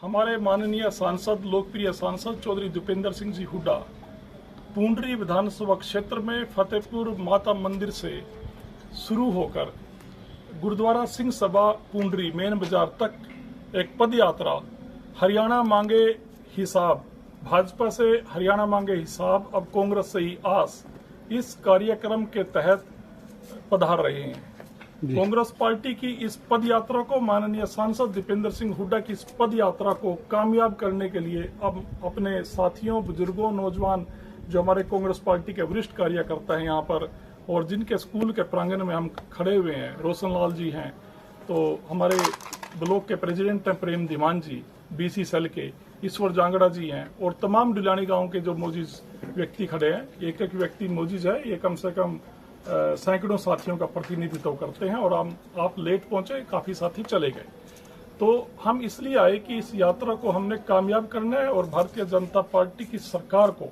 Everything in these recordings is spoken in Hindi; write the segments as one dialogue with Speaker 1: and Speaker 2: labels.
Speaker 1: हमारे माननीय सांसद, लोकप्रिय सांसद चौधरी दीपेंद्र सिंह जी हुड्डा पूंडरी विधानसभा क्षेत्र में फतेहपुर माता मंदिर से शुरू होकर गुरुद्वारा सिंह सभा पूंडरी मेन बाजार तक एक पद यात्रा हरियाणा मांगे हिसाब, भाजपा से हरियाणा मांगे हिसाब, अब कांग्रेस से ही आस, इस कार्यक्रम के तहत पधार रहे हैं। कांग्रेस पार्टी की इस पद यात्रा को, माननीय सांसद दीपेंद्र सिंह हुड्डा की इस पद यात्रा को कामयाब करने के लिए अब अपने साथियों, बुजुर्गों, नौजवान जो हमारे कांग्रेस पार्टी के वरिष्ठ कार्यकर्ता हैं यहाँ पर और जिनके स्कूल के प्रांगण में हम खड़े हुए हैं, रोशन लाल जी हैं, तो हमारे ब्लॉक के प्रेसिडेंट हैं प्रेम धीमान जी, बीसी सेल के ईश्वर जांगड़ा जी हैं और तमाम डुलानी गांव के जो मौजूद व्यक्ति खड़े हैं। एक एक व्यक्ति मौजूद है, ये कम से कम सैकड़ों साथियों का प्रतिनिधित्व करते हैं और आप लेट पहुंचे, काफी साथी चले गए। तो हम इसलिए आए कि इस यात्रा को हमने कामयाब करना है और भारतीय जनता पार्टी की सरकार को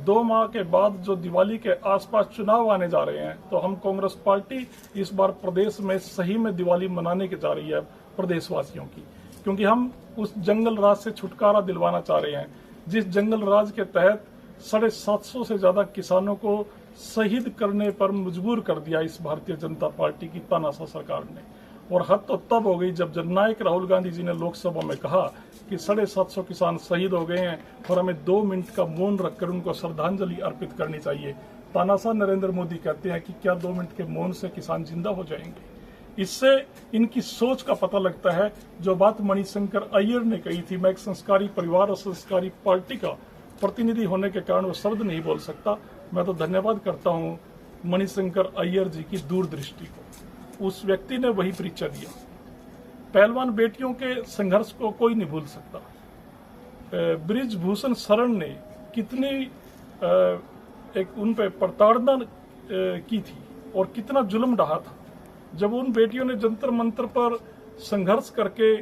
Speaker 1: 2 माह के बाद जो दिवाली के आसपास चुनाव आने जा रहे हैं, तो हम कांग्रेस पार्टी इस बार प्रदेश में सही में दिवाली मनाने की जा रही है प्रदेशवासियों की, क्योंकि हम उस जंगल राज से छुटकारा दिलवाना चाह रहे हैं जिस जंगल राज के तहत 750 से ज्यादा किसानों को शहीद करने पर मजबूर कर दिया इस भारतीय जनता पार्टी की तानाशाह सरकार ने। और हद तो तब हो गई जब जननायक राहुल गांधी जी ने लोकसभा में कहा कि 750 किसान शहीद हो गए हैं और हमें 2 मिनट का मौन रखकर उनको श्रद्धांजलि अर्पित करनी चाहिए। तानाशाह नरेंद्र मोदी कहते हैं कि क्या 2 मिनट के मौन से किसान जिंदा हो जाएंगे? इससे इनकी सोच का पता लगता है। जो बात मणिशंकर अय्यर ने कही थी, मैं एक संस्कारी परिवार और संस्कारी पार्टी का प्रतिनिधि होने के कारण वो शब्द नहीं बोल सकता। मैं तो धन्यवाद करता हूं मणिशंकर अय्यर जी की दूरदृष्टि को। उस व्यक्ति ने वही परिचय दिया। पहलवान बेटियों के संघर्ष को कोई नहीं भूल सकता। बृजभूषण शरण ने कितनी एक उन पे प्रताड़ना की थी और कितना जुल्म ढहा था। जब उन बेटियों ने जंतर मंतर पर संघर्ष करके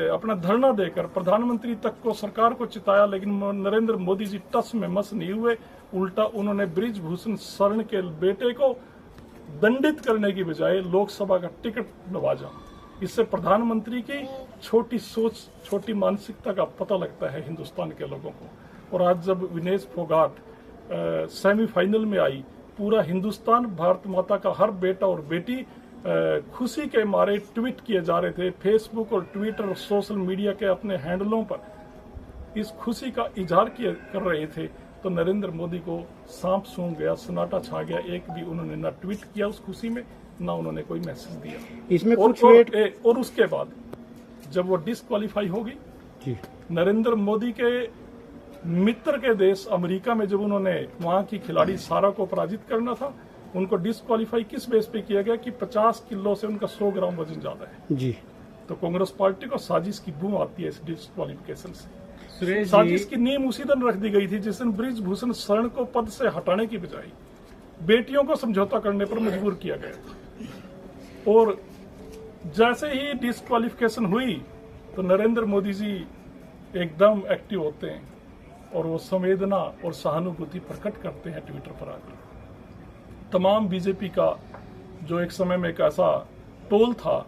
Speaker 1: अपना धरना देकर प्रधानमंत्री तक को, सरकार को चिताया, लेकिन नरेंद्र मोदी जी टस में मस नहीं हुए। उल्टा उन्होंने बृजभूषण शरण के बेटे को दंडित करने की बजाय लोकसभा का टिकट नवाजा। इससे प्रधानमंत्री की छोटी सोच, छोटी मानसिकता का पता लगता है हिंदुस्तान के लोगों को। और आज जब विनेश फोगाट सेमीफाइनल में आई, पूरा हिंदुस्तान, भारत माता का हर बेटा और बेटी खुशी के मारे ट्वीट किए जा रहे थे, फेसबुक और ट्विटर और सोशल मीडिया के अपने हैंडलों पर इस खुशी का इजहार कर रहे थे, तो नरेंद्र मोदी को सांप सूंघ गया, सन्नाटा छा गया। एक भी उन्होंने ना ट्वीट किया उस खुशी में, ना उन्होंने कोई मैसेज दिया।
Speaker 2: इसमें
Speaker 1: और उसके बाद जब वो डिस्क्वालीफाई हो गई, नरेंद्र मोदी के मित्र के देश अमेरिका में जब उन्होंने वहां की खिलाड़ी सारा को पराजित करना था, उनको डिस्क्वालीफाई किस बेस पे किया गया कि 50 किलो से उनका 100 ग्राम वजन ज्यादा है जी। तो कांग्रेस पार्टी को साजिश की बू आती है इस डिस्क्वालिफिकेशन से। साजिश की नींव उसी दिन रख दी गई थी जिस दिन बृजभूषण शरण को पद से हटाने की बजाय बेटियों को समझौता करने पर मजबूर किया गया। और जैसे ही डिस्क्वालिफिकेशन हुई तो नरेंद्र मोदी जी एकदम एक्टिव होते हैं और वो संवेदना और सहानुभूति प्रकट करते हैं ट्विटर पर आकर। तमाम बीजेपी का जो एक समय में एक ऐसा टोल था,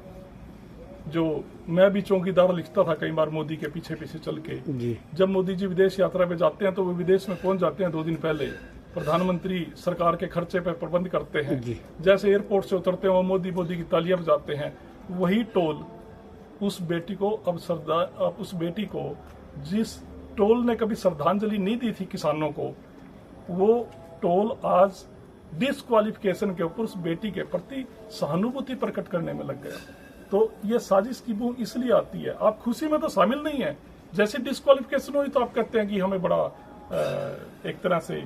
Speaker 1: जो मैं भी चौकीदार लिखता था कई बार मोदी के पीछे पीछे चल के, जब मोदी जी विदेश यात्रा पे जाते हैं तो वो विदेश में पहुंच जाते हैं 2 दिन पहले, प्रधानमंत्री सरकार के खर्चे पर प्रबंध करते हैं, जैसे एयरपोर्ट से उतरते हैं वो मोदी मोदी की तालियां बजाते हैं। वही टोल उस बेटी को अब उस बेटी को जिस टोल ने कभी श्रद्धांजलि नहीं दी थी किसानों को, वो टोल आज डिस्क्वालिफिकेशन के ऊपर उस बेटी के प्रति सहानुभूति प्रकट करने में लग गया। तो ये साजिश की बू इसलिए आती है। आप खुशी में तो शामिल नहीं है, जैसे डिस्क्वालिफिकेशन हुई तो आप कहते हैं कि हमें बड़ा एक तरह से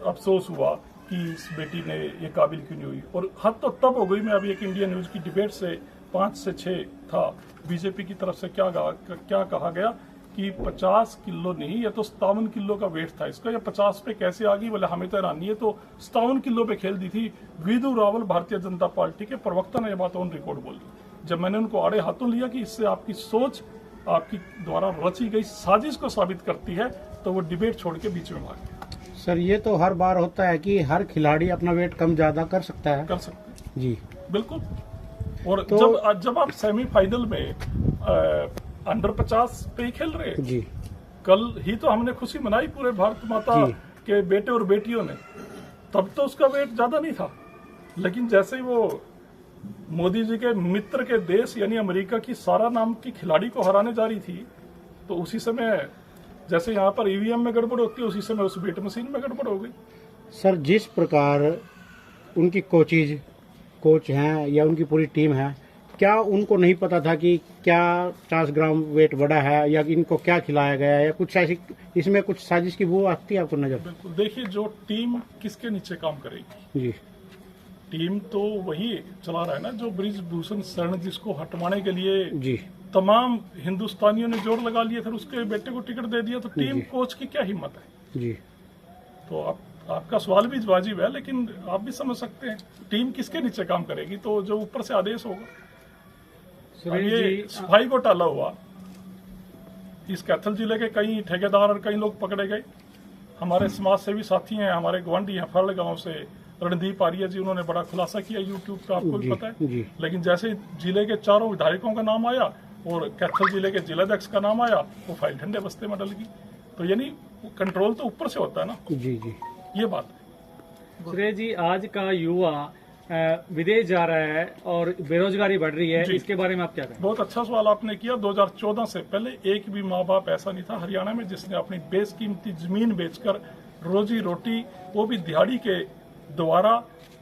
Speaker 1: अफसोस हुआ कि इस बेटी ने ये काबिल क्यों नहीं हुई। और हद तो तब हो गई, मैं अभी एक इंडिया न्यूज की डिबेट से 5 से 6 था, बीजेपी की तरफ से क्या कहा गया कि 50 किलो नहीं, ये तो 57 किलो का वेट था इसका, या 50 पे कैसे आ गई? बोले हमें तो हैरानी है, तो 57 किलो पे खेल दी थी। विदु रावल भारतीय जनता पार्टी के प्रवक्ता ने यह बात ऑन रिकॉर्ड बोली। जब मैंने उनको आड़े हाथों लिया कि इससे आपकी सोच, आपकी द्वारा रची गई साजिश को साबित करती है, तो वो डिबेट छोड़ के बीच में भाग गया।
Speaker 2: सर, ये तो हर बार होता है कि हर खिलाड़ी अपना वेट कम ज्यादा कर सकता है।
Speaker 1: कर सकते हैं
Speaker 2: जी,
Speaker 1: बिल्कुल। और तो जब आप सेमीफाइनल में अंडर 50 पे ही खेल रहे हैं।
Speaker 2: जी
Speaker 1: कल ही तो हमने खुशी मनाई पूरे भारत माता
Speaker 2: जी।
Speaker 1: के बेटे और बेटियों ने, तब तो उसका वेट ज्यादा नहीं था। लेकिन जैसे ही वो मोदी जी के मित्र के देश यानी अमेरिका की सारा नाम की खिलाड़ी को हराने जा रही थी, तो उसी समय जैसे यहाँ पर ईवीएम में गड़बड़ होती है, उसी समय उस वेट मशीन में गड़बड़ हो गई।
Speaker 2: सर, जिस प्रकार उनकी कोच हैं या उनकी पूरी टीम है, क्या उनको नहीं पता था कि क्या 50 ग्राम वेट बढ़ा है या इनको क्या खिलाया गया है, या कुछ ऐसी इसमें कुछ साजिश की वो आती है आपको नजर?
Speaker 1: बिल्कुल, देखिए जो टीम किसके नीचे काम करेगी,
Speaker 2: जी
Speaker 1: टीम तो वही चला रहा है ना जो ब्रिजभूषण शरण जिसको हटवाने के लिए
Speaker 2: जी
Speaker 1: तमाम हिंदुस्तानियों ने जोर लगा लिया, फिर उसके बेटे को टिकट दे दिया, तो टीम
Speaker 2: जी।
Speaker 1: कोच की क्या हिम्मत है।
Speaker 2: जी।
Speaker 1: तो आपका सवाल भी वाजिब है, लेकिन आप भी समझ सकते हैं टीम किसके नीचे काम करेगी, तो जो ऊपर से आदेश होगा। अब ये सफाई घोटाला हुआ, इस कैथल जिले के कई ठेकेदार और कई लोग पकड़े गए। हमारे समाज सेवी साथी हैं, हमारे गवांडी हैं फरल गांव से रणदीप आर्य जी, उन्होंने बड़ा खुलासा किया यूट्यूब पे, आपको भी पता है।
Speaker 2: जी।
Speaker 1: लेकिन जैसे जिले के चारों विधायकों का नाम आया और कैथल जिले के जिलाध्यक्ष का नाम आया, वो फाइल ठंडे बस्ते में डल गई। तो यानी कंट्रोल तो ऊपर से होता है ना।
Speaker 2: जी जी।
Speaker 1: ये बात है।
Speaker 3: सुरेश जी, आज का युवा विदेश जा रहा है और बेरोजगारी बढ़ रही है,
Speaker 1: जी।
Speaker 3: इसके बारे में आप क्या कहें?
Speaker 1: बहुत अच्छा सवाल आपने किया। 2014 से पहले एक भी माँ बाप ऐसा नहीं था हरियाणा में जिसने अपनी बेशकीमती जमीन बेचकर रोजी रोटी, वो भी दिहाड़ी के द्वारा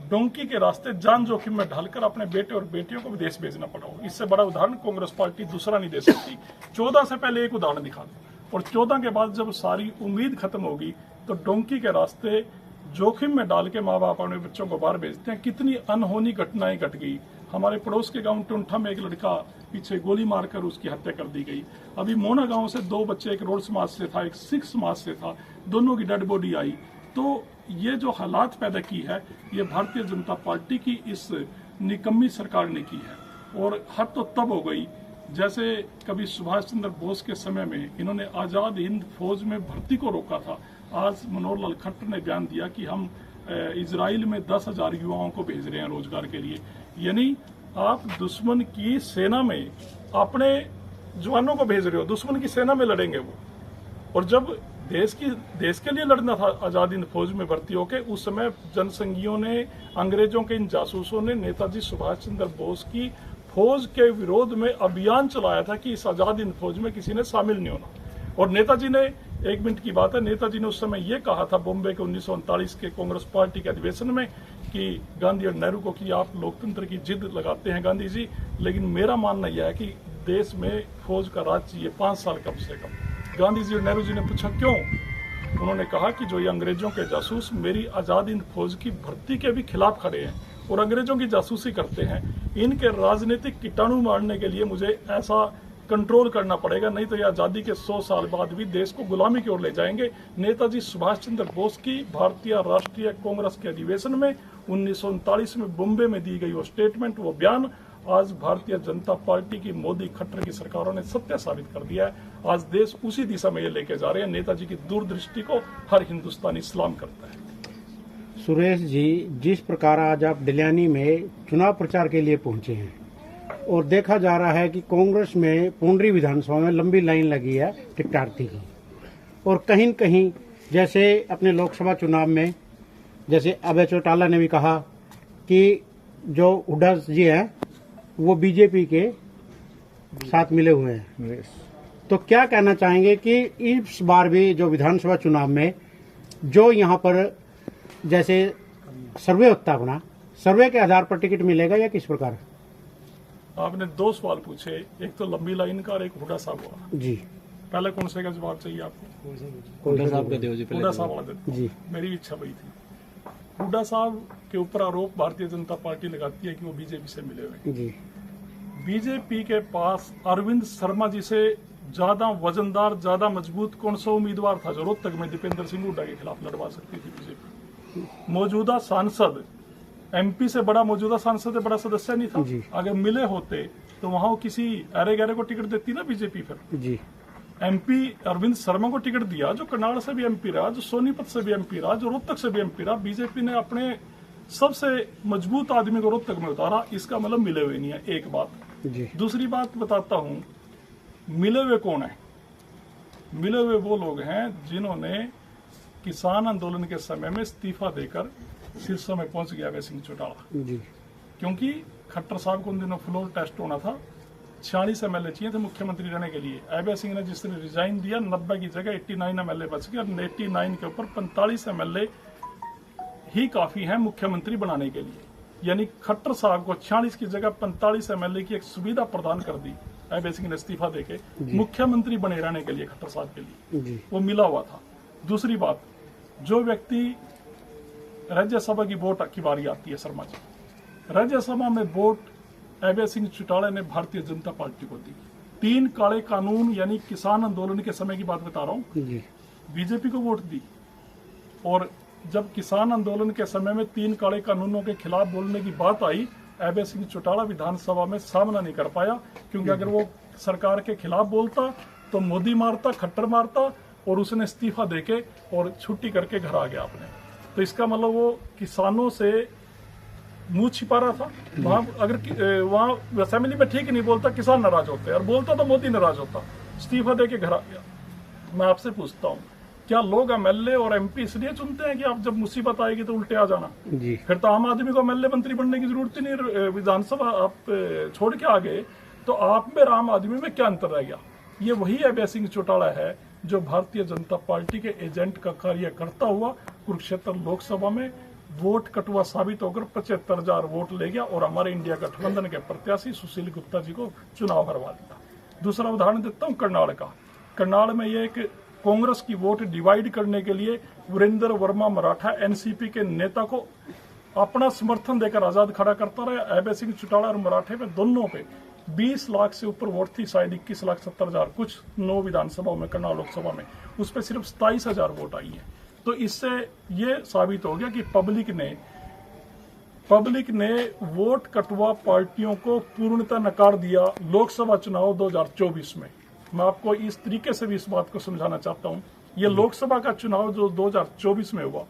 Speaker 1: डोंकी के रास्ते जान जोखिम में डालकर अपने बेटे और बेटियों को विदेश भेजना पड़ा हो। इससे बड़ा उदाहरण कांग्रेस पार्टी दूसरा नहीं दे सकती। 14 से पहले एक उदाहरण दिखा दो, और 14 के बाद जब सारी उम्मीद खत्म होगी तो डोंकी के रास्ते जोखिम में डाल के माँ बाप अपने बच्चों को बाहर भेजते हैं। कितनी अनहोनी घटनाएं घट गई। हमारे पड़ोस के गांव टुंठा में एक लड़का पीछे गोली मारकर उसकी हत्या कर दी गई। अभी मोना गांव से 2 बच्चे, एक रोड समाज से था, एक सिख समाज से था, दोनों की डेड बॉडी आई। तो ये जो हालात पैदा की है, ये भारतीय जनता पार्टी की इस निकम्मी सरकार ने की है। और हद तो तब हो गई जैसे कभी सुभाष चंद्र बोस के समय में इन्होंने आजाद हिंद फौज में भर्ती को रोका था। आज मनोहर लाल खट्टर ने बयान दिया कि हम इजराइल में 10,000 युवाओं को भेज रहे हैं रोजगार के लिए। यानी आप दुश्मन की सेना में अपने जवानों को भेज रहे हो, दुश्मन की सेना में लड़ेंगे वो। और जब देश के लिए लड़ना था आजाद हिंद फौज में भर्ती होके, उस समय जनसंघियों ने, अंग्रेजों के इन जासूसों ने नेताजी सुभाष चंद्र बोस की फौज के विरोध में अभियान चलाया था कि इस आजाद हिंद फौज में किसी ने शामिल नहीं होना। और नेताजी ने, 1 मिनट की बात है, नेताजी ने उस समय ये कहा था बॉम्बे के 1939 के कांग्रेस पार्टी के अधिवेशन में कि गांधी और नेहरू को कि आप लोकतंत्र की जिद लगाते हैं गांधी जी, लेकिन मेरा मानना यह है कि देश में फौज का राज चाहिए 5 साल कम से कम। गांधी जी और नेहरू जी ने पूछा क्यों? उन्होंने कहा कि जो ये अंग्रेजों के जासूस मेरी आजाद हिंद फौज की भर्ती के भी खिलाफ खड़े हैं और अंग्रेजों की जासूसी करते हैं, इनके राजनीतिक कीटाणु मारने के लिए मुझे ऐसा कंट्रोल करना पड़ेगा, नहीं तो ये आजादी के 100 साल बाद भी देश को गुलामी की ओर ले जाएंगे। नेताजी सुभाष चंद्र बोस की भारतीय राष्ट्रीय कांग्रेस के अधिवेशन में 1939 में बॉम्बे में दी गई वो स्टेटमेंट, वो बयान आज भारतीय जनता पार्टी की मोदी खट्टर की सरकारों ने सत्य साबित कर दिया है। आज देश उसी दिशा में ये लेके जा रहे हैं। नेताजी की दूरदृष्टि को हर हिंदुस्तानी सलाम करता है।
Speaker 2: सुरेश जी, जिस प्रकार आज आप डिलियानी में चुनाव प्रचार के लिए पहुंचे हैं और देखा जा रहा है कि कांग्रेस में पुंडरी विधानसभा में लंबी लाइन लगी है टिकटार्थी की, और कहीं न कहीं जैसे अपने लोकसभा चुनाव में जैसे अभय चौटाला ने भी कहा कि जो हुड्डा जी हैं वो बीजेपी के साथ मिले हुए हैं, तो क्या कहना चाहेंगे कि इस बार भी जो विधानसभा चुनाव में जो यहाँ पर जैसे सर्वे होता है अपना, सर्वे के आधार पर टिकट मिलेगा या किस प्रकार?
Speaker 1: आपने 2 सवाल पूछे, एक तो लंबी लाइन का और एक हुड्डा साहब हुआ।
Speaker 2: जी,
Speaker 1: पहले कौन से का जवाब चाहिए आपको?
Speaker 3: हुड्डा साहब का देव जी,
Speaker 1: हुड्डा साहब वाला देते।
Speaker 2: जी,
Speaker 1: मेरी इच्छा वही थी। हुड्डा साहब के ऊपर आरोप भारतीय जनता पार्टी लगाती है कि वो बीजेपी से मिले हुए।
Speaker 2: जी,
Speaker 1: बीजेपी के पास अरविंद शर्मा जी से ज्यादा वजनदार, ज्यादा मजबूत कौन सा उम्मीदवार था जो रोहतक में दीपेंद्र सिंह हुड्डा के खिलाफ लड़वा सकती थी बीजेपी? मौजूदा सांसद, एमपी से बड़ा मौजूदा सांसद से बड़ा सदस्य नहीं
Speaker 2: जी।
Speaker 1: था। अगर मिले होते तो वहां किसी अरे गहरे को टिकट देती ना बीजेपी। फिर
Speaker 2: जी,
Speaker 1: एमपी अरविंद शर्मा को टिकट दिया, जो करनाल से भी एमपी रहा, जो सोनीपत से भी एमपी रहा, जो रोहतक से भी एमपी रहा। बीजेपी ने अपने सबसे मजबूत आदमी को रोहतक में उतारा। इसका मतलब मिले हुए नहीं है, एक बात।
Speaker 2: जी,
Speaker 1: दूसरी बात बताता हूं, मिले हुए कौन है? मिले हुए वो लोग हैं जिन्होंने किसान आंदोलन के समय में इस्तीफा देकर शीर्षों में पहुंच गया अभय सिंह चौटाला।
Speaker 2: जी
Speaker 1: क्योंकि खट्टर साहब को उन दिनों फ्लोर टेस्ट होना था, 46 एमएलए चाहिए थे मुख्यमंत्री रहने के लिए। अभय सिंह ने जिसने रिजाइन दिया, 90 की जगह 89 एमएलए बच गए, और 89 के ऊपर 45 एमएलए ही काफी है मुख्यमंत्री बनाने के लिए। यानी खट्टर साहब को 46 की जगह 45 एमएलए की एक सुविधा प्रदान कर दी अभय सिंह ने इस्तीफा देके मुख्यमंत्री बने रहने के लिए खट्टर साहब के लिए।
Speaker 2: जी
Speaker 1: वो मिला हुआ था। दूसरी बात, जो व्यक्ति राज्यसभा की वोट की बारी आती है, शर्मा जी, राज्यसभा में वोट अभय सिंह चौटाला ने भारतीय जनता पार्टी को दी। 3 काले कानून यानी किसान आंदोलन के समय की बात बता रहा हूं,
Speaker 2: जी
Speaker 1: बीजेपी को वोट दी। और जब किसान आंदोलन के समय में 3 काले कानूनों के खिलाफ बोलने की बात आई, अभय सिंह चौटाला विधानसभा में सामना नहीं कर पाया, क्योंकि अगर वो सरकार के खिलाफ बोलता तो मोदी मारता, खट्टर मारता, और उसने इस्तीफा देके और छुट्टी करके घर आ गया अपने। तो इसका मतलब वो किसानों से मुंह छिपा रहा था। वहां अगर वहां असेंबली में ठीक नहीं बोलता, किसान नाराज होते, और बोलता तो मोदी नाराज होता, इस्तीफा देके घर आ गया। मैं आपसे पूछता हूँ, क्या लोग एमएलए और एमपी इसलिए चुनते हैं कि आप जब मुसीबत आएगी तो उल्टे आ जाना?
Speaker 2: जी
Speaker 1: फिर तो आम आदमी को एमएलए मंत्री बनने की जरूरत ही नहीं। विधानसभा आप छोड़ के आ गए तो आप में आम आदमी में क्या अंतर रह गया? ये वही अभय सिंह चौटाला है जो भारतीय जनता पार्टी के एजेंट का कार्य करता हुआ कुरुक्षेत्र लोकसभा में वोट कटुआ साबित होकर 75,000 वोट ले गया और हमारे इंडिया गठबंधन के प्रत्याशी सुशील गुप्ता जी को चुनाव हरवा दिया। दूसरा उदाहरण देता हूँ करनाल का। करनाल में ये एक कांग्रेस की वोट डिवाइड करने के लिए वीरेंद्र वर्मा मराठा एनसीपी के नेता को अपना समर्थन देकर आजाद खड़ा करता रहा। अभय सिंह चौटाला और मराठे पे दोनों पे 20 लाख से ऊपर वोट थी, शायद 21,70,000 कुछ 9 विधानसभाओं में, करनाल लोकसभा में उस पर सिर्फ 27,000 वोट आई है। तो इससे ये साबित हो गया कि पब्लिक ने वोट कटवा पार्टियों को पूर्णतः नकार दिया लोकसभा चुनाव 2024 में। मैं आपको इस तरीके से भी इस बात को समझाना चाहता हूं। ये लोकसभा का चुनाव जो 2024 में हुआ,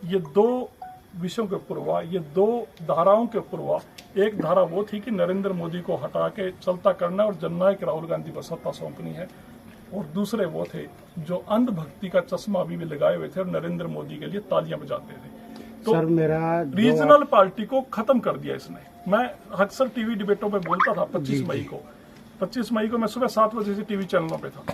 Speaker 1: ये 2 विषयों के ऊपर हुआ, ये 2 धाराओं के ऊपर हुआ। एक धारा वो थी कि नरेंद्र मोदी को हटा के चलता करना और जननायक राहुल गांधी को सत्ता सौंपनी है, और दूसरे वो थे जो अंधभक्ति का चश्मा अभी भी लगाए हुए थे और नरेंद्र मोदी के लिए तालियां बजाते थे। तो
Speaker 2: सर मेरा
Speaker 1: रीजनल पार्टी को खत्म कर दिया इसने। मैं अक्सर टीवी डिबेटों में बोलता था 25 मई को मैं सुबह 7 बजे से टीवी चैनलों पे था,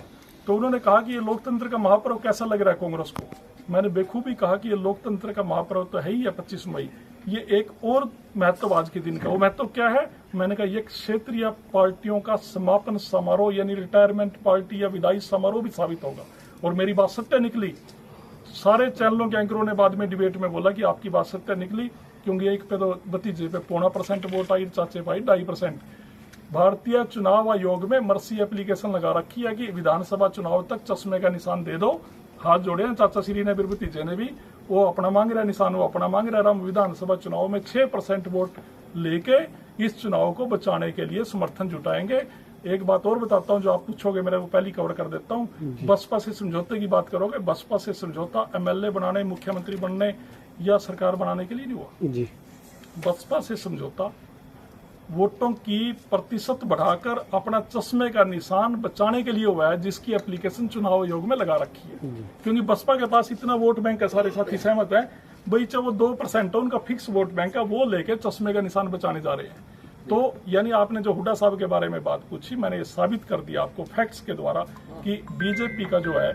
Speaker 1: तो उन्होंने कहा कि ये लोकतंत्र का महापर्व कैसा लग रहा है कांग्रेस को। मैंने बेखूबी कहा कि ये लोकतंत्र का महापर्व तो है ही है 25 मई, ये एक और महत्व आज के दिन का। वो महत्व क्या है? मैंने कहा ये क्षेत्रीय पार्टियों का समापन समारोह यानी रिटायरमेंट पार्टी या विदाई समारोह भी साबित होगा। और मेरी बात सत्य निकली। सारे चैनलों के एंकरों ने बाद में डिबेट में बोला कि आपकी बात सत्य निकली, क्योंकि एक पे तो भतीजे पे 0.5% वोट आई, चाचे पे 2.5%। भारतीय चुनाव आयोग में मर्सी एप्लीकेशन लगा रखी है कि विधानसभा चुनाव तक चश्मे का निशान दे दो। हाथ जोड़े हैं चाचा श्री ने, फिर भतीजे ने भी, वो अपना मांग रहा है निशान, वो अपना मांग रहा है। हम विधानसभा चुनाव में 6% वोट लेके इस चुनाव को बचाने के लिए समर्थन जुटाएंगे। एक बात और बताता हूं जो आप पूछोगे, मेरे को पहले कवर कर देता हूं। बसपा से समझौते की बात करोगे, बसपा से समझौता एमएलए बनाने, मुख्यमंत्री बनने या सरकार बनाने के लिए नहीं हुआ
Speaker 2: जी।
Speaker 1: बसपा से समझौता वोटों की प्रतिशत बढ़ाकर अपना चश्मे का निशान बचाने के लिए हुआ है, जिसकी एप्लीकेशन चुनाव आयोग में लगा रखी है। क्योंकि बसपा के पास इतना वोट बैंक है, सारे साथी सहमत है भाई, चाहे वो 2% है उनका फिक्स वोट बैंक है, वो लेके चश्मे का निशान बचाने जा रहे हैं। तो यानी आपने जो हुड्डा साहब के बारे में बात पूछी, मैंने ये साबित कर दिया आपको फैक्ट्स के द्वारा कि बीजेपी का जो है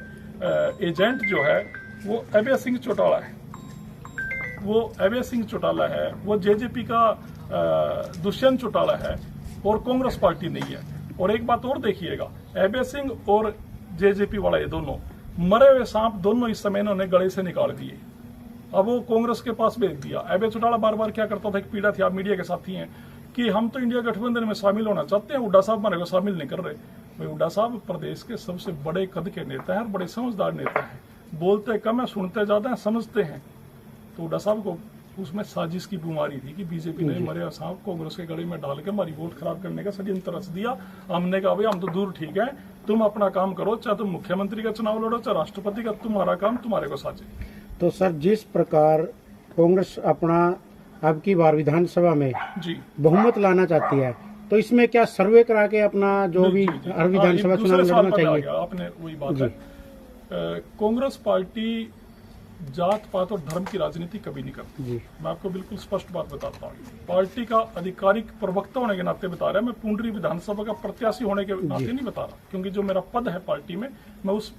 Speaker 1: एजेंट जो है वो अभय सिंह चौटाला है, वो अभय सिंह चौटाला है, वो जेजेपी का दुष्यंत चौटाला है, और कांग्रेस पार्टी नहीं है। और एक बात और देखिएगा, अभय सिंह और जेजेपी वाला ये दोनों मरे हुए सांप दोनों इस समय इन्होंने गले से निकाल दिए। अब वो कांग्रेस के पास भेज दिया। अभय चौटाला बार बार क्या करता था, एक पीड़ा थी, आप मीडिया के साथी हैं, कि हम तो इंडिया गठबंधन में शामिल होना चाहते हैं, हुड्डा साहब हमारे को शामिल नहीं कर रहे। भाई हुड्डा साहब प्रदेश के सबसे बड़े कद के नेता हैं और बड़े समझदार नेता हैं, बोलते कम है, सुनते ज्यादा है, समझते हैं। तो हुड्डा साहब को उसमें साजिश की बीमारी थी कि बीजेपी ने मरे सांप कांग्रेस के गले में डाल के हमारी वोट खराब करने का षड्यंत्र रच दिया। हमने कहा भाई हम तो दूर ठीक है, तुम अपना काम करो, चाहे तुम मुख्यमंत्री का चुनाव लड़ो चाहे राष्ट्रपति का, तुम्हारा काम तुम्हारे को साझे।
Speaker 2: तो सर जिस प्रकार कांग्रेस अपना अब की बार विधानसभा में
Speaker 1: जी
Speaker 2: बहुमत लाना चाहती है, तो इसमें क्या सर्वे करा के अपना जो भी
Speaker 1: जी, जी।
Speaker 2: हर विधानसभा
Speaker 1: दूसरे
Speaker 2: चुनाव
Speaker 1: साल
Speaker 2: लड़ना
Speaker 1: पर आ
Speaker 2: चाहिए?
Speaker 1: गया, आपने वही बात है। कांग्रेस पार्टी जात पात और धर्म की राजनीति कभी नहीं करती।
Speaker 2: जी
Speaker 1: मैं आपको बिल्कुल स्पष्ट बात बताता हूँ। पार्टी का आधिकारिक प्रवक्ता होने के नाते बता रहा है, मैं पुंडरी विधानसभा का प्रत्याशी होने के नाते नहीं बता रहा, क्योंकि जो मेरा पद है पार्टी में, मैं उस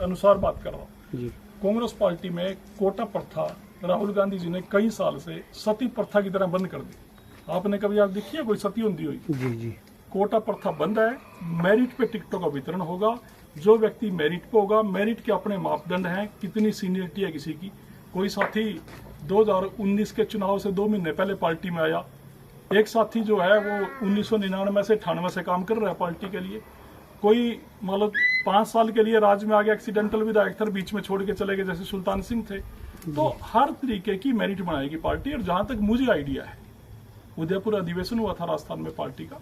Speaker 1: अनुसार बात कर रहा हूँ।
Speaker 2: जी
Speaker 1: कांग्रेस पार्टी में कोटा प्रथा राहुल गांधी जी ने कई साल से सती प्रथा की तरह बंद कर दी। आपने कभी आप देखी है कोई सती होती हुई?
Speaker 2: जी जी
Speaker 1: कोटा प्रथा बंद है। मेरिट पे टिकटों का वितरण होगा। जो व्यक्ति मेरिट पे होगा, मेरिट के अपने मापदंड हैं, कितनी सीनियरिटी है किसी की। कोई साथी 2019 के चुनाव से 2 महीने पहले पार्टी में आया, एक साथी जो है वो 1999 से 98 से काम कर रहा है पार्टी के लिए। कोई मतलब 5 साल के लिए राज्य में आ गया, एक्सीडेंटल विधायक था, बीच में छोड़ के चले गए, जैसे सुल्तान सिंह थे। तो हर तरीके की मेरिट बनाएगी पार्टी। और जहां तक मुझे आइडिया है, उदयपुर अधिवेशन हुआ था राजस्थान में पार्टी का,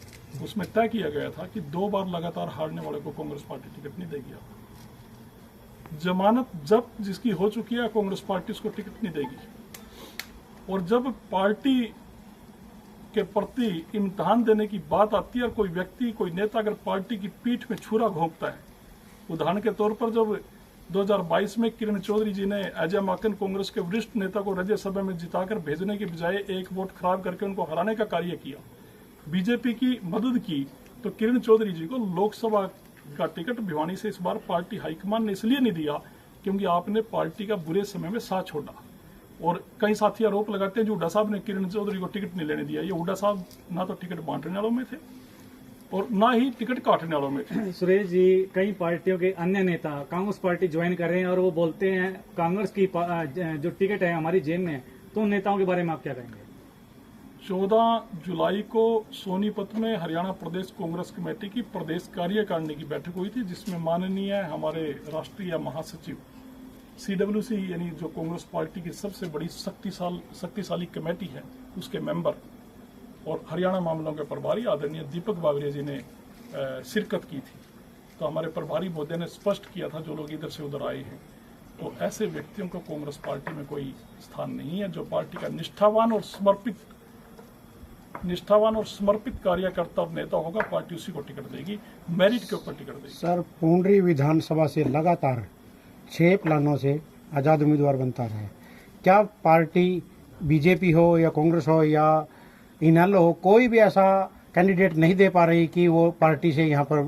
Speaker 1: उसमें तय किया गया था कि 2 बार लगातार हारने वाले को कांग्रेस पार्टी टिकट नहीं देगी। जमानत जब जिसकी हो चुकी है, कांग्रेस पार्टी उसको टिकट नहीं देगी। और जब पार्टी के प्रति इम्तिहान देने की बात आती है और कोई व्यक्ति, कोई नेता अगर पार्टी की पीठ में छुरा घोंपता है, उदाहरण के तौर पर जब 2022 में किरण चौधरी जी ने अजय माकन कांग्रेस के वरिष्ठ नेता को राज्यसभा में जिताकर भेजने के बजाय एक वोट खराब करके उनको हराने का कार्य किया, बीजेपी की मदद की, तो किरण चौधरी जी को लोकसभा का टिकट भिवानी से इस बार पार्टी हाईकमान ने इसलिए नहीं दिया क्योंकि आपने पार्टी का बुरे समय में साथ छोड़ा। और कई साथी आरोप लगाते हैं जो हुड्डा साहब ने किरण चौधरी को टिकट नहीं लेने दिया। ये हुड्डा साहब ना तो टिकट बांटने वालों में थे और ना ही टिकट काटने वालों में थे।
Speaker 3: सुरेश जी, कई पार्टियों के अन्य नेता कांग्रेस पार्टी ज्वाइन कर रहे हैं और वो बोलते हैं कांग्रेस की जो टिकट है हमारी जेब में। तो उन नेताओं के बारे में आप क्या कहेंगे?
Speaker 1: 14 जुलाई को सोनीपत में हरियाणा प्रदेश कांग्रेस कमेटी की प्रदेश कार्यकारिणी की बैठक हुई थी, जिसमें माननीय हमारे राष्ट्रीय महासचिव CWC यानी जो कांग्रेस पार्टी की सबसे बड़ी शक्तिशाली कमेटी है, उसके मेंबर और हरियाणा मामलों के प्रभारी आदरणीय दीपक बावरिया जी ने शिरकत की थी। तो हमारे प्रभारी महोदय ने स्पष्ट किया था, जो लोग इधर से उधर आए हैं, तो ऐसे व्यक्तियों को कांग्रेस पार्टी में कोई स्थान नहीं है। जो पार्टी का निष्ठावान और समर्पित कार्यकर्ता और नेता होगा, पार्टी उसी को टिकट देगी, मेरिट के ऊपर टिकट देगी।
Speaker 2: सर, पुंडरी विधानसभा से लगातार 6 प्लानों से आजाद उम्मीदवार बनता रहा है। क्या पार्टी बीजेपी हो या कांग्रेस हो या इनेलो हो, कोई भी ऐसा कैंडिडेट नहीं दे पा रही कि वो पार्टी से यहाँ पर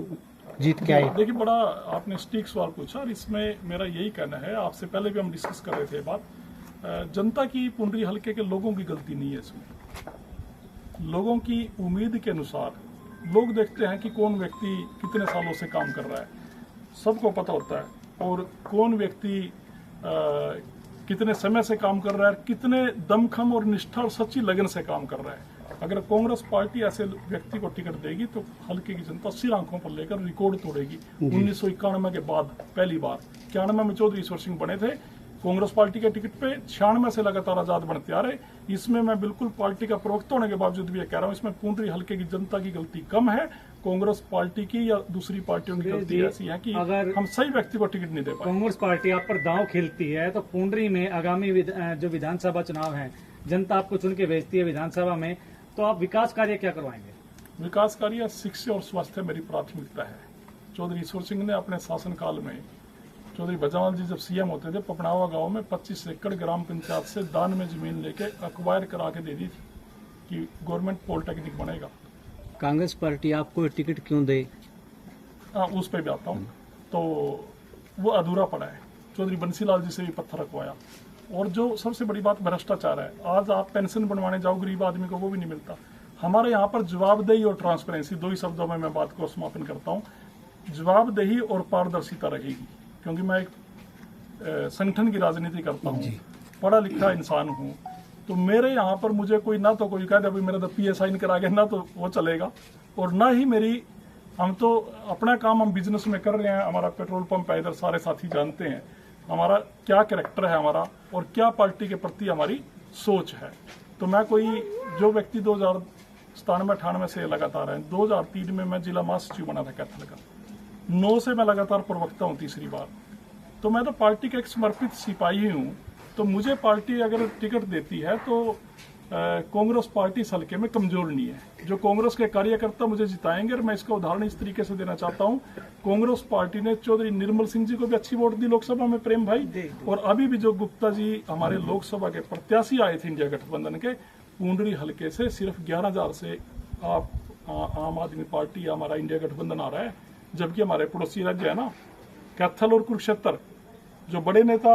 Speaker 2: जीत के आए?
Speaker 1: देखिए, बड़ा आपने स्टीक सवाल पूछा और इसमें मेरा यही कहना है, आपसे पहले भी हम डिस्कस कर रहे थे बात, जनता की पुंडरी हलके के लोगों की गलती नहीं है इसमें। लोगों की उम्मीद के अनुसार लोग देखते हैं कि कौन व्यक्ति कितने सालों से काम कर रहा है, सबको पता होता है, और कौन व्यक्ति कितने समय से काम कर रहा है, कितने दमखम और निष्ठा और सच्ची लगन से काम कर रहा है। अगर कांग्रेस पार्टी ऐसे व्यक्ति को टिकट देगी तो हल्के की जनता सिर आंखों पर लेकर रिकॉर्ड तोड़ेगी। 1991 के बाद पहली बार 91 में चौधरी ईश्वर सिंह बने थे कांग्रेस पार्टी के टिकट पे, 96 से लगातार आजाद बनते आ रहे। इसमें मैं बिल्कुल पार्टी का प्रवक्ता होने के बावजूद भी कह रहा हूँ, इसमें पुंडरी हल्के की जनता की गलती कम है, कांग्रेस पार्टी की या दूसरी पार्टियों की गलती ऐसी है कि
Speaker 3: अगर
Speaker 1: हम सही व्यक्ति को टिकट नहीं दे पाए।
Speaker 3: कांग्रेस पार्टी आप पर दांव खेलती है तो पुंडरी में आगामी जो विधानसभा चुनाव है, जनता आपको चुन के भेजती है विधानसभा में, तो आप विकास कार्य क्या करवाएंगे?
Speaker 1: विकास कार्य, शिक्षा और स्वास्थ्य मेरी प्राथमिकता है। चौधरी ईश्वर सिंह ने अपने शासनकाल में, चौधरी भजावाल जी जब सीएम होते थे, पपनावा गांव में 25 एकड़ ग्राम पंचायत से दान में जमीन लेके अक्वायर करा के दे दी थी कि गवर्नमेंट पॉलिटेक्निक बनेगा।
Speaker 4: कांग्रेस पार्टी आपको टिकट क्यों दे?
Speaker 1: हाँ, उस पर भी आता हूँ। तो वो अधूरा पड़ा है। चौधरी बंसीलाल जी से भी पत्थर रखवाया। और जो सबसे बड़ी बात भ्रष्टाचार है। आज आप पेंशन बनवाने जाओ गरीब आदमी को, वो भी नहीं मिलता। हमारे यहाँ पर जवाबदेही और ट्रांसपेरेंसी, 2 ही शब्दों में मैं बात को समापन करता हूँ। जवाबदेही और पारदर्शिता रहेगी, क्योंकि मैं एक संगठन की राजनीति करता हूँ, पढ़ा लिखा इंसान हूँ। तो मेरे यहाँ पर मुझे कोई ना तो कोई कह दे भाई मेरा तो PA साइन करा गया, ना तो वो चलेगा, और ना ही मेरी, हम तो अपना काम हम बिजनेस में कर रहे हैं। हमारा पेट्रोल पंप है, इधर सारे साथी जानते हैं हमारा क्या कैरेक्टर है हमारा और क्या पार्टी के प्रति हमारी सोच है। तो मैं कोई, जो व्यक्ति 2097-98 से लगातार है, 2003 में मैं जिला महासचिव बना था कैथल का, 9 से मैं लगातार प्रवक्ता हूँ, तीसरी बार। तो मैं तो पार्टी का एक समर्पित सिपाही हूँ। तो मुझे पार्टी अगर टिकट देती है तो कांग्रेस पार्टी इस हल्के में कमजोर नहीं है। जो कांग्रेस के कार्यकर्ता मुझे जिताएंगे, और मैं इसका उदाहरण इस तरीके से देना चाहता हूं, कांग्रेस पार्टी ने चौधरी निर्मल सिंह जी को भी अच्छी वोट दी लोकसभा में, प्रेम भाई, और अभी भी जो गुप्ता जी हमारे लोकसभा के प्रत्याशी आए थे इंडिया गठबंधन के, पूंडरी हल्के से सिर्फ 11,000 से आप आम आदमी पार्टी या हमारा इंडिया गठबंधन आ रहा है। जबकि हमारे पड़ोसी राज्य है ना कैथल और कुरुक्षेत्र, जो बड़े नेता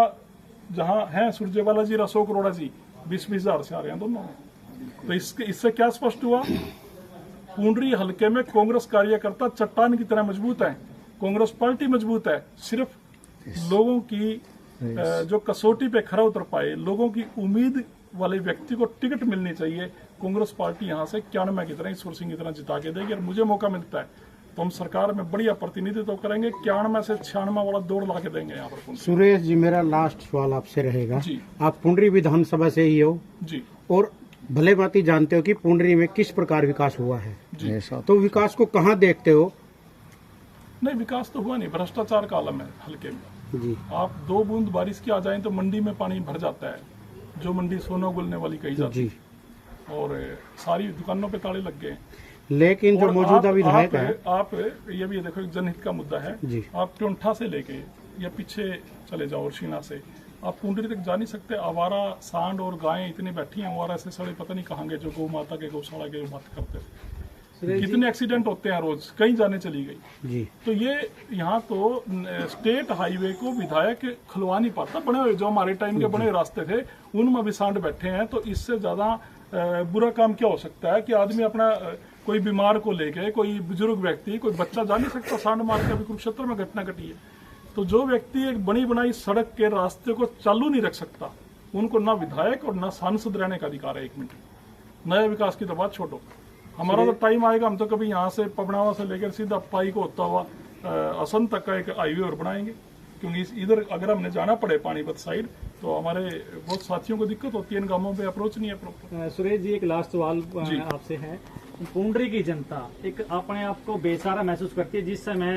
Speaker 1: जहां हैं, सुरजेवाला जी, अशोक अरोड़ा जी, 20-20 हजार से आ रहे हैं दोनों। तो इससे क्या स्पष्ट हुआ, पूंडरी हल्के में कांग्रेस कार्यकर्ता चट्टान की तरह मजबूत है, कांग्रेस पार्टी मजबूत है। सिर्फ लोगों की जो कसौटी पे खरा उतर पाए, लोगों की उम्मीद वाले व्यक्ति को टिकट मिलनी चाहिए। कांग्रेस पार्टी यहां से 91 की तरह, ईश्वर सिंह की तरह जिता के देगी, और मुझे मौका मिलता है तो हम सरकार में बढ़िया प्रतिनिधित्व करेंगे। 91 से 96 वाला दौड़ ला के देंगे यहाँ पर।
Speaker 2: सुरेश जी, मेरा लास्ट सवाल आपसे रहेगा
Speaker 1: जी।
Speaker 2: आप पुंडरी विधानसभा से ही हो
Speaker 1: जी,
Speaker 2: और भले भांति जानते हो कि पुंडरी में किस प्रकार विकास हुआ है
Speaker 1: जी।
Speaker 2: तो विकास को कहाँ देखते हो?
Speaker 1: नहीं, विकास तो हुआ नहीं, भ्रष्टाचार का आलम है हल्के में
Speaker 2: जी।
Speaker 1: आप 2 बूंद बारिश की आ जाए तो मंडी में पानी भर जाता है, जो मंडी सोना गुलने वाली कही जाती
Speaker 2: जी।
Speaker 1: है, और सारी दुकानों पे ताले लग गए।
Speaker 2: लेकिन जो
Speaker 1: और
Speaker 2: मौजूदा विधायक है,
Speaker 1: आप ये भी देखो, एक जनहित का मुद्दा है
Speaker 2: जी।
Speaker 1: आप ट्योंठा से लेके या पीछे चले जाओ, शीना से आप पुंडरी तक जा नहीं सकते। आवारा सांड और गायें इतनी बैठी हैं, आवारा से सड़े पता नहीं कहाँ गए, जो गौ माता के गौशाला के बात करते थे। कितने एक्सीडेंट होते हैं रोज, कहीं जाने चली गई
Speaker 2: जी।
Speaker 1: तो ये यहाँ तो स्टेट हाईवे को विधायक खुलवा नहीं पाता। बने हुए जो हमारे टाइम के बने हुए रास्ते थे, उनमें भी सांड बैठे हैं। तो इससे ज्यादा बुरा काम क्या हो सकता है कि आदमी अपना कोई बीमार को लेके, कोई बुजुर्ग व्यक्ति, कोई बच्चा जा नहीं सकता सांड मार के। अभी कुरुक्षेत्र में घटना घटी है। तो जो व्यक्ति एक बनी बनाई सड़क के रास्ते को चालू नहीं रख सकता, उनको ना विधायक और ना सांसद रहने का अधिकार है। 1 मिनट, नया विकास की तो बात छोड़ो। हमारा तो टाइम आएगा, हम तो कभी यहाँ से पबनावा से लेकर सीधा पाई को होता हुआ असम तक का एक हाईवे और बनाएंगे, क्योंकि इधर अगर हमने जाना पड़े पानीपत साइड तो हमारे बहुत साथियों को दिक्कत होती है, इन गांवों पे अप्रोच नहीं है प्रॉपर।
Speaker 3: सुरेश जी, एक लास्ट सवाल आपसे है। पुंडरी की जनता एक अपने आप को बेसहारा महसूस करती है जिस समय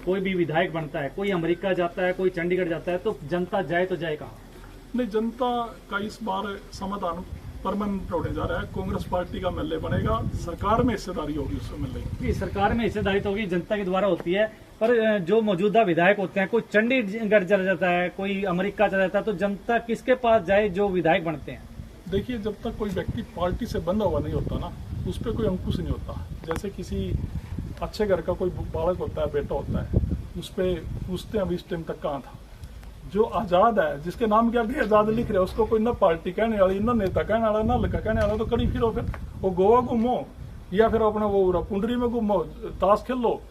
Speaker 3: कोई भी विधायक बनता है, कोई अमेरिका जाता है, कोई चंडीगढ़ जाता है, तो जनता जाए तो जाए कहाँ?
Speaker 1: नहीं, जनता का इस बार समाधान परमानेंट होने जा रहा है। कांग्रेस पार्टी का एमएलए बनेगा, सरकार में हिस्सेदारी होगी उसमें मिलेगी।
Speaker 3: सरकार में हिस्सेदारी तो होगी, जनता के द्वारा होती है, पर जो मौजूदा विधायक होते हैं, कोई चंडीगढ़ चला जाता है, कोई अमेरिका चला जाता है, तो जनता किसके पास जाए जो विधायक बनते हैं?
Speaker 1: देखिए, जब तक कोई व्यक्ति पार्टी से बंधा हुआ नहीं होता ना, उस पर कोई अंकुश नहीं होता। जैसे किसी अच्छे घर का कोई बालक होता है, बेटा होता है, उस पर पूछते हैं अभी इस टाइम तक कहाँ था। जो आजाद है, जिसके नाम के आगे आजाद लिख रहे, उसको कोई ना पार्टी कहने वाली, ना नेता कहने वाला, ना लड़का कहने वाला, तो कड़ी फिरो, फिर वो गोवा घूमो या फिर अपना वो पुंडरी में घूमो, ताश खेल लो,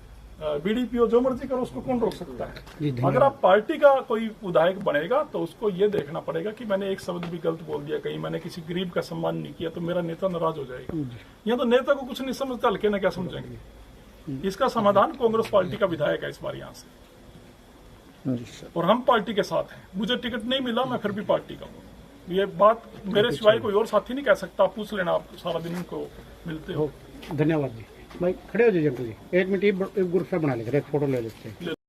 Speaker 1: बीड़ी पियो, जो मर्जी करो, उसको कौन रोक सकता है? अगर आप पार्टी का कोई विधायक बनेगा तो उसको ये देखना पड़ेगा कि मैंने एक शब्द भी गलत बोल दिया, कहीं मैंने किसी गरीब का सम्मान नहीं किया तो मेरा नेता नाराज हो जाएगा। यहाँ तो नेता को कुछ नहीं समझता, हल्के ने क्या समझेंगे? इसका समाधान कांग्रेस पार्टी का विधायक है इस बार यहाँ से, और हम पार्टी के साथ हैं। मुझे टिकट नहीं मिला, मैं फिर भी पार्टी का हूँ। ये बात मेरे सिवाय कोई और साथी नहीं कह सकता। आप पूछ लेना, आप सारा दिन इनको मिलते हो।
Speaker 2: धन्यवाद जी। भाई खड़े हो जाइए अंकल जी, 1 मिनट एक ग्रुप सा बना लेकर एक फोटो ले लेते हैं।